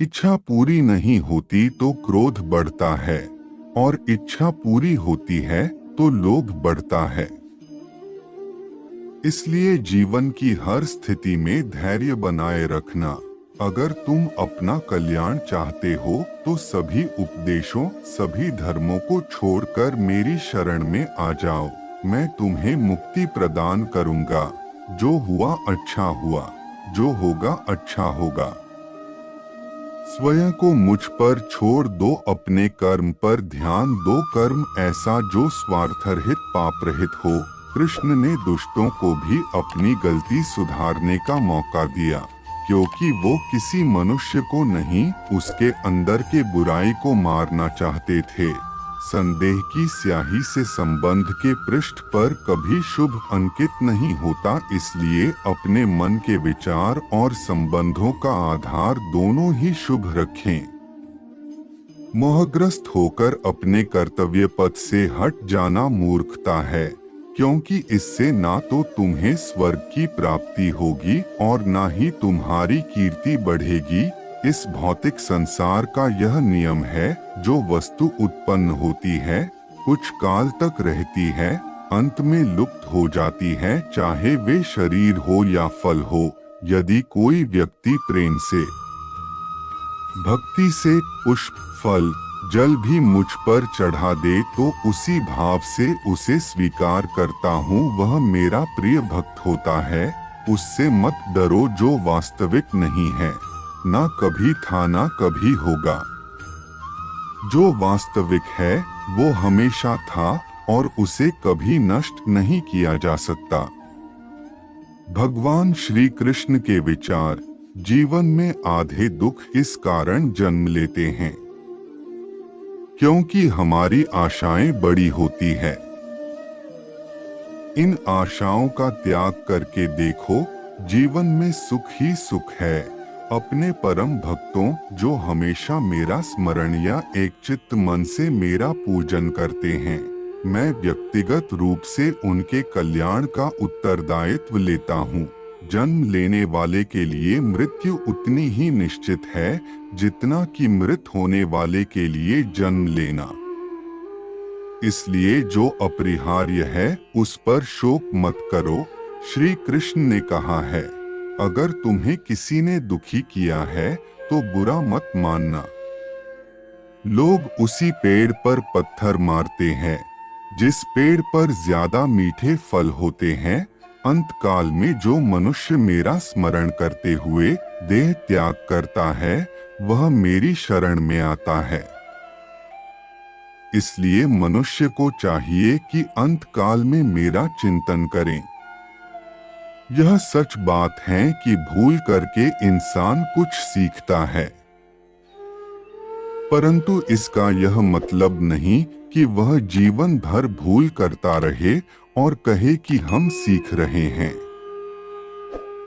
इच्छा पूरी नहीं होती तो क्रोध बढ़ता है और इच्छा पूरी होती है तो लोभ बढ़ता है। इसलिए जीवन की हर स्थिति में धैर्य बनाए रखना। अगर तुम अपना कल्याण चाहते हो तो सभी उपदेशों, सभी धर्मों को छोड़कर मेरी शरण में आ जाओ। मैं तुम्हें मुक्ति प्रदान करूंगा। जो हुआ अच्छा हुआ, जो होगा अच्छा होगा। स्वयं को मुझ पर छोड़ दो, अपने कर्म पर ध्यान दो। कर्म ऐसा जो स्वार्थरहित पाप रहित हो। कृष्ण ने दुष्टों को भी अपनी गलती सुधारने का मौका दिया, क्योंकि वो किसी मनुष्य को नहीं, उसके अंदर के बुराई को मारना चाहते थे। संदेह की स्याही से संबंध के पृष्ठ पर कभी शुभ अंकित नहीं होता, इसलिए अपने मन के विचार और संबंधों का आधार दोनों ही शुभ रखें। मोहग्रस्त होकर अपने कर्तव्य पथ से हट जाना मूर्खता है, क्योंकि इससे ना तो तुम्हें स्वर्ग की प्राप्ति होगी और ना ही तुम्हारी कीर्ति बढ़ेगी। इस भौतिक संसार का यह नियम है, जो वस्तु उत्पन्न होती है, कुछ काल तक रहती है, अंत में लुप्त हो जाती है, चाहे वे शरीर हो या फल हो। यदि कोई व्यक्ति प्रेम से, भक्ति से पुष्प, फल, जल भी मुझ पर चढ़ा दे तो उसी भाव से उसे स्वीकार करता हूँ, वह मेरा प्रिय भक्त होता है। उससे मत डरो जो वास्तविक नहीं है, ना कभी था ना कभी होगा। जो वास्तविक है वो हमेशा था और उसे कभी नष्ट नहीं किया जा सकता। भगवान श्री कृष्ण के विचार। जीवन में आधे दुख इस कारण जन्म लेते हैं क्योंकि हमारी आशाएं बड़ी होती है। इन आशाओं का त्याग करके देखो, जीवन में सुख ही सुख है। अपने परम भक्तों, जो हमेशा मेरा स्मरण या एक चित्त मन से मेरा पूजन करते हैं, मैं व्यक्तिगत रूप से उनके कल्याण का उत्तरदायित्व लेता हूँ। जन्म लेने वाले के लिए मृत्यु उतनी ही निश्चित है जितना कि मृत होने वाले के लिए जन्म लेना। इसलिए जो अपरिहार्य है उस पर शोक मत करो। श्री कृष्ण ने कहा है, अगर तुम्हें किसी ने दुखी किया है तो बुरा मत मानना। लोग उसी पेड़ पर पत्थर मारते हैं जिस पेड़ पर ज्यादा मीठे फल होते हैं। अंत काल में जो मनुष्य मेरा स्मरण करते हुए देह त्याग करता है, वह मेरी शरण में आता है। इसलिए मनुष्य को चाहिए कि अंत काल में मेरा चिंतन करें। यह सच बात है कि भूल करके इंसान कुछ सीखता है, परंतु इसका यह मतलब नहीं कि वह जीवन भर भूल करता रहे और कहे कि हम सीख रहे हैं।